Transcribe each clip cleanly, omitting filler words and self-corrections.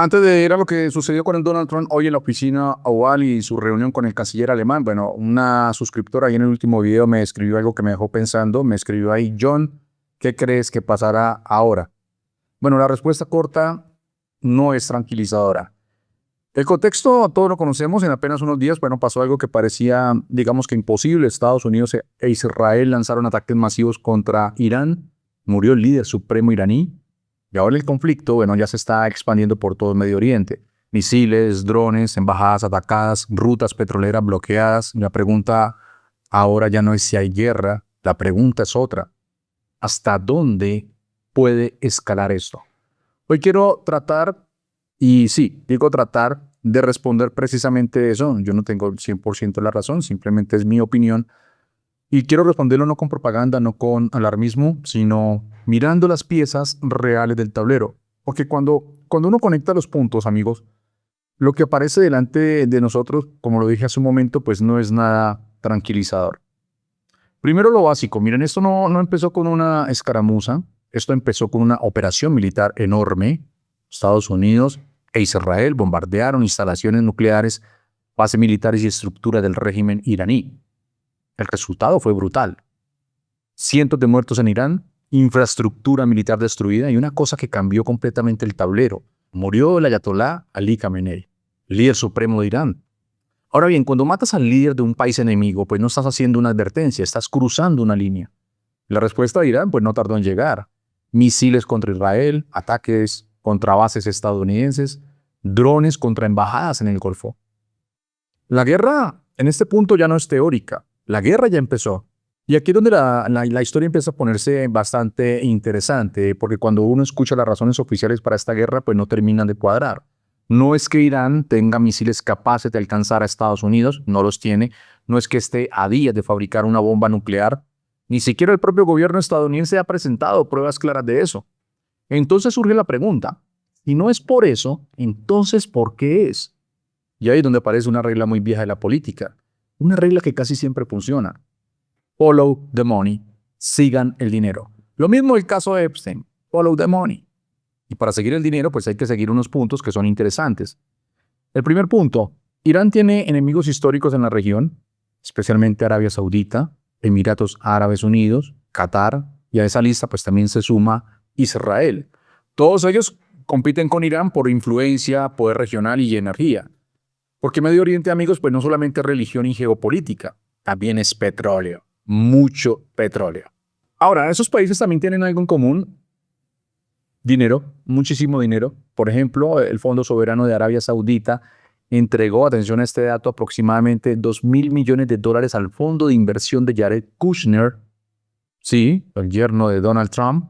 Antes de ir a lo que sucedió con el Donald Trump hoy en la oficina Oval y su reunión con el canciller alemán, bueno, una suscriptora ahí en el último video me escribió algo que me dejó pensando. Me escribió ahí: John, ¿qué crees que pasará ahora? Bueno, la respuesta corta no es tranquilizadora. El contexto todos lo conocemos. En apenas unos días, bueno, pasó algo que parecía, digamos que imposible. Estados Unidos e Israel lanzaron ataques masivos contra Irán. Murió el líder supremo iraní. Y ahora el conflicto, bueno, ya se está expandiendo por todo el Medio Oriente. Misiles, drones, embajadas atacadas, rutas petroleras bloqueadas. La pregunta ahora ya no es si hay guerra, la pregunta es otra: ¿hasta dónde puede escalar esto? Hoy quiero tratar, y sí, digo tratar, de responder precisamente eso. Yo no tengo el 100% de la razón, simplemente es mi opinión. Y quiero responderlo no con propaganda, no con alarmismo, sino mirando las piezas reales del tablero. Porque cuando uno conecta los puntos, amigos, lo que aparece delante de nosotros, como lo dije hace un momento, pues no es nada tranquilizador. Primero lo básico. Miren, esto no empezó con una escaramuza. Esto empezó con una operación militar enorme. Estados Unidos e Israel bombardearon instalaciones nucleares, bases militares y estructuras del régimen iraní. El resultado fue brutal: cientos de muertos en Irán, infraestructura militar destruida y una cosa que cambió completamente el tablero: murió el ayatolá Ali Khamenei, líder supremo de Irán. Ahora bien, cuando matas al líder de un país enemigo, pues no estás haciendo una advertencia, estás cruzando una línea. La respuesta de Irán pues no tardó en llegar: misiles contra Israel, ataques contra bases estadounidenses, drones contra embajadas en el Golfo. La guerra en este punto ya no es teórica. La guerra ya empezó. Y aquí es donde la historia empieza a ponerse bastante interesante, porque cuando uno escucha las razones oficiales para esta guerra, pues no terminan de cuadrar. No es que Irán tenga misiles capaces de alcanzar a Estados Unidos, no los tiene. No es que esté a días de fabricar una bomba nuclear. Ni siquiera el propio gobierno estadounidense ha presentado pruebas claras de eso. Entonces surge la pregunta: si no es por eso, entonces ¿por qué es? Y ahí es donde aparece una regla muy vieja de la política, una regla que casi siempre funciona: follow the money, sigan el dinero. Lo mismo el caso de Epstein: follow the money. Y para seguir el dinero, pues hay que seguir unos puntos que son interesantes. El primer punto: Irán tiene enemigos históricos en la región, especialmente Arabia Saudita, Emiratos Árabes Unidos, Qatar, y a esa lista pues también se suma Israel. Todos ellos compiten con Irán por influencia, poder regional y energía. Porque Medio Oriente, amigos, pues no solamente es religión y geopolítica, también es petróleo, mucho petróleo. Ahora, esos países también tienen algo en común: dinero, muchísimo dinero. Por ejemplo, el Fondo Soberano de Arabia Saudita entregó, atención a este dato, aproximadamente $2.000 millones al fondo de inversión de Jared Kushner, sí, el yerno de Donald Trump.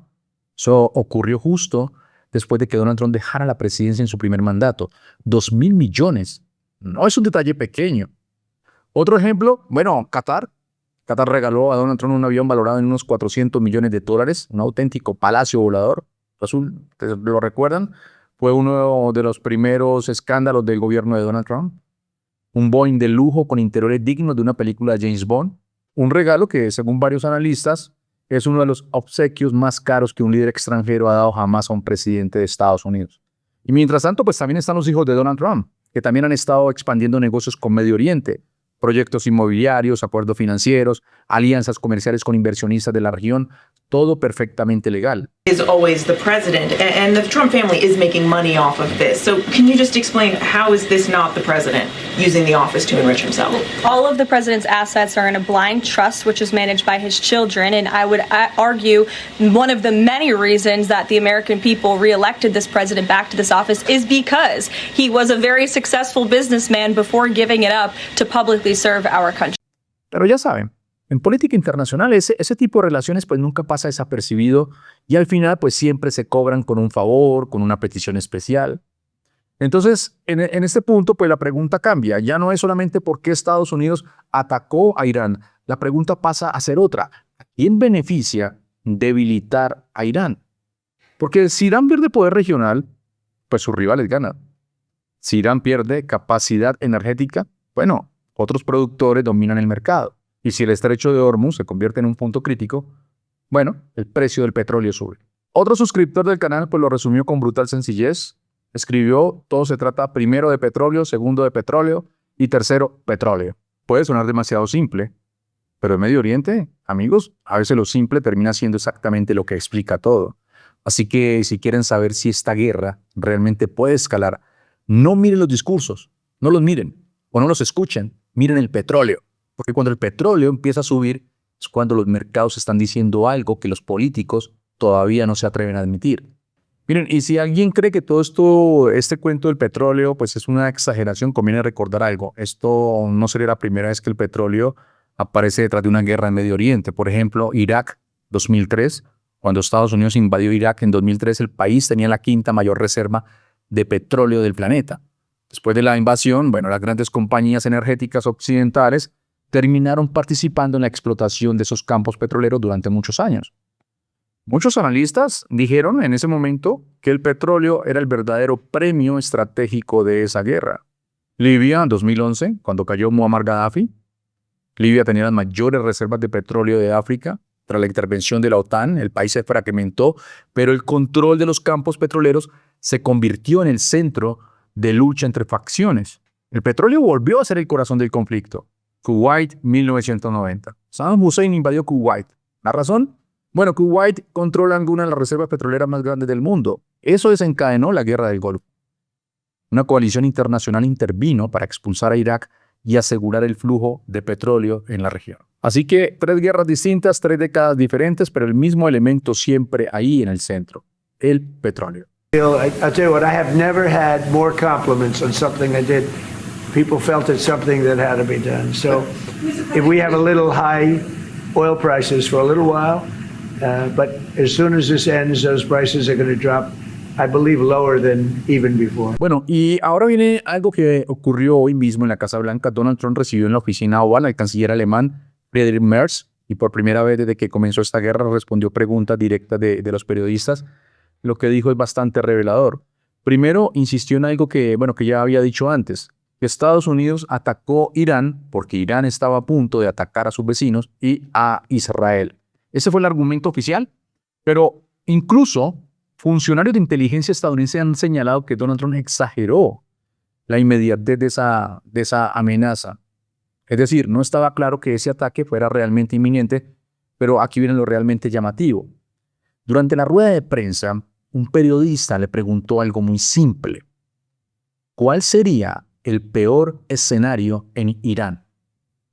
Eso ocurrió justo después de que Donald Trump dejara la presidencia en su primer mandato. 2.000 millones. No es un detalle pequeño. Otro ejemplo, bueno, Qatar. Qatar regaló a Donald Trump un avión valorado en unos $400 millones, un auténtico palacio volador azul. ¿Te lo recuerdan? Fue uno de los primeros escándalos del gobierno de Donald Trump. Un Boeing de lujo con interiores dignos de una película de James Bond. Un regalo que, según varios analistas, es uno de los obsequios más caros que un líder extranjero ha dado jamás a un presidente de Estados Unidos. Y mientras tanto, pues también están los hijos de Donald Trump, que también han estado expandiendo negocios con Medio Oriente: proyectos inmobiliarios, acuerdos financieros, alianzas comerciales con inversionistas de la región, todo perfectamente legal. Is always the president, and the Trump family is making money off of this. So can you just explain, how is this not the president using the office to enrich himself? All of the president's assets are in a blind trust, which is managed by his children. And I would argue one of the many reasons that the American people reelected this president back to this office is because he was a very successful businessman before giving it up to publicly serve our country. Pero ya saben, en política internacional ese tipo de relaciones pues nunca pasa desapercibido, y al final pues siempre se cobran con un favor, con una petición especial. Entonces, en este punto pues la pregunta cambia. Ya no es solamente por qué Estados Unidos atacó a Irán. La pregunta pasa a ser otra: ¿a quién beneficia debilitar a Irán? Porque si Irán pierde poder regional, pues sus rivales ganan. Si Irán pierde capacidad energética, bueno, otros productores dominan el mercado. Y si el estrecho de Hormuz se convierte en un punto crítico, bueno, el precio del petróleo sube. Otro suscriptor del canal pues lo resumió con brutal sencillez: Escribió, todo se trata primero de petróleo, segundo de petróleo y tercero, petróleo. Puede sonar demasiado simple, pero en Medio Oriente, amigos, a veces lo simple termina siendo exactamente lo que explica todo. Así que si quieren saber si esta guerra realmente puede escalar, no miren los discursos, no los miren o no los escuchen, miren el petróleo. Porque cuando el petróleo empieza a subir es cuando los mercados están diciendo algo que los políticos todavía no se atreven a admitir. Miren, y si alguien cree que todo esto, este cuento del petróleo, pues es una exageración, conviene recordar algo. Esto no sería la primera vez que el petróleo aparece detrás de una guerra en Medio Oriente. Por ejemplo, Irak, 2003, cuando Estados Unidos invadió Irak en 2003, el país tenía la quinta mayor reserva de petróleo del planeta. Después de la invasión, bueno, las grandes compañías energéticas occidentales terminaron participando en la explotación de esos campos petroleros durante muchos años. Muchos analistas dijeron en ese momento que el petróleo era el verdadero premio estratégico de esa guerra. Libia, en 2011, cuando cayó Muammar Gaddafi, Libia tenía las mayores reservas de petróleo de África. Tras la intervención de la OTAN, el país se fragmentó, pero el control de los campos petroleros se convirtió en el centro de lucha entre facciones. El petróleo volvió a ser el corazón del conflicto. Kuwait, 1990. Saddam Hussein invadió Kuwait. ¿La razón? Bueno, Kuwait controla algunas de las reservas petroleras más grandes del mundo. Eso desencadenó la Guerra del Golfo. Una coalición internacional intervino para expulsar a Irak y asegurar el flujo de petróleo en la región. Así que 3 guerras distintas, 3 décadas diferentes, pero el mismo elemento siempre ahí en el centro, el petróleo. I'll tell you what, I have never had more compliments on something I did. People felt it's something that had to be done. So if we have a little high oil prices for a little while, but as soon as this ends, those prices are going to drop, I believe, lower than even before. Bueno, y ahora viene algo que ocurrió hoy mismo en la Casa Blanca. Donald Trump recibió en la oficina oval al canciller alemán Friedrich Merz, y por primera vez desde que comenzó esta guerra respondió preguntas directas de los periodistas. Lo que dijo es bastante revelador. Primero, insistió en algo que ya había dicho antes, que Estados Unidos atacó Irán porque Irán estaba a punto de atacar a sus vecinos y a Israel. Ese fue el argumento oficial, pero incluso funcionarios de inteligencia estadounidense han señalado que Donald Trump exageró la inmediatez de esa amenaza. Es decir, no estaba claro que ese ataque fuera realmente inminente, pero aquí viene lo realmente llamativo. Durante la rueda de prensa, un periodista le preguntó algo muy simple. ¿Cuál sería el peor escenario en Irán?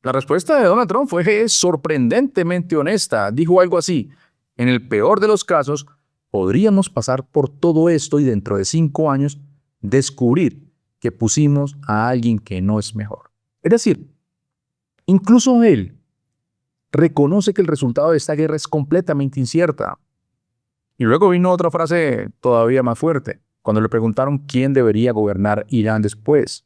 La respuesta de Donald Trump fue sorprendentemente honesta. Dijo algo así: en el peor de los casos, podríamos pasar por todo esto y dentro de 5 años descubrir que pusimos a alguien que no es mejor. Es decir, incluso él reconoce que el resultado de esta guerra es completamente incierta. Y luego vino otra frase todavía más fuerte, cuando le preguntaron quién debería gobernar Irán después.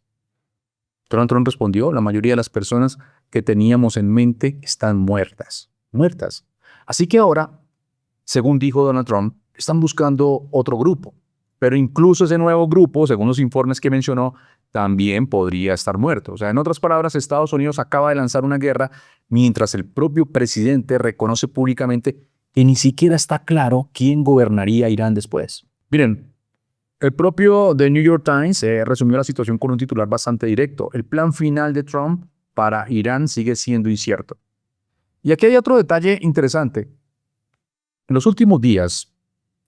Donald Trump respondió: la mayoría de las personas que teníamos en mente están muertas. Muertas. Así que ahora, según dijo Donald Trump, están buscando otro grupo. Pero incluso ese nuevo grupo, según los informes que mencionó, también podría estar muerto. O sea, en otras palabras, Estados Unidos acaba de lanzar una guerra mientras el propio presidente reconoce públicamente que ni siquiera está claro quién gobernaría Irán después. Miren, el propio The New York Times resumió la situación con un titular bastante directo. El plan final de Trump para Irán sigue siendo incierto. Y aquí hay otro detalle interesante. En los últimos días,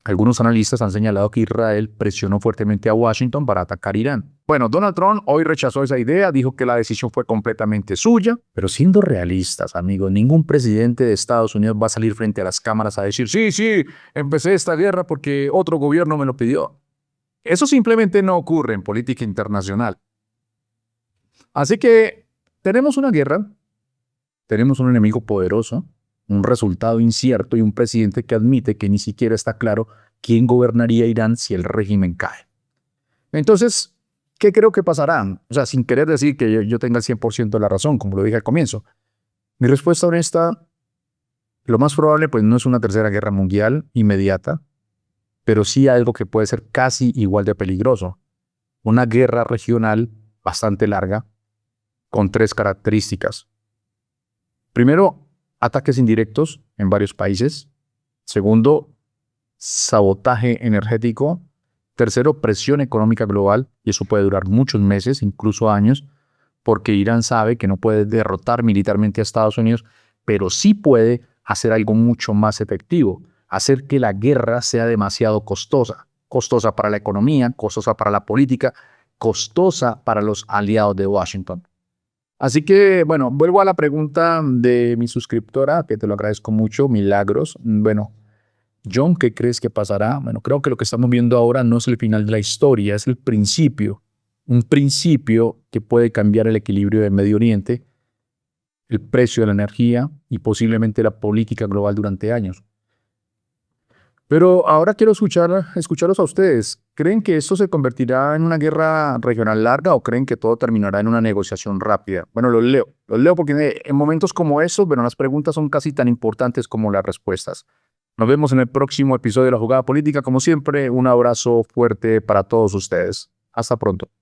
algunos analistas han señalado que Israel presionó fuertemente a Washington para atacar Irán. Bueno, Donald Trump hoy rechazó esa idea, dijo que la decisión fue completamente suya, pero siendo realistas, amigos, ningún presidente de Estados Unidos va a salir frente a las cámaras a decir: sí, empecé esta guerra porque otro gobierno me lo pidió. Eso simplemente no ocurre en política internacional. Así que tenemos una guerra, tenemos un enemigo poderoso, un resultado incierto y un presidente que admite que ni siquiera está claro quién gobernaría Irán si el régimen cae. Entonces, ¿qué creo que pasará? O sea, sin querer decir que yo tenga el 100% de la razón, como lo dije al comienzo. Mi respuesta honesta, lo más probable pues no es una tercera guerra mundial inmediata, pero sí algo que puede ser casi igual de peligroso. Una guerra regional bastante larga, con 3 características. Primero, ataques indirectos en varios países. Segundo, sabotaje energético. Tercero, presión económica global, y eso puede durar muchos meses, incluso años, porque Irán sabe que no puede derrotar militarmente a Estados Unidos, pero sí puede hacer algo mucho más efectivo, hacer que la guerra sea demasiado costosa, costosa para la economía, costosa para la política, costosa para los aliados de Washington. Así que, bueno, vuelvo a la pregunta de mi suscriptora, que te lo agradezco mucho, Milagros. Bueno, John, ¿qué crees que pasará? Bueno, creo que lo que estamos viendo ahora no es el final de la historia, es el principio. Un principio que puede cambiar el equilibrio del Medio Oriente, el precio de la energía y posiblemente la política global durante años. Pero ahora quiero escucharlos a ustedes. ¿Creen que esto se convertirá en una guerra regional larga o creen que todo terminará en una negociación rápida? Bueno, los leo porque en momentos como esos, bueno, las preguntas son casi tan importantes como las respuestas. Nos vemos en el próximo episodio de La Jugada Política. Como siempre, un abrazo fuerte para todos ustedes. Hasta pronto.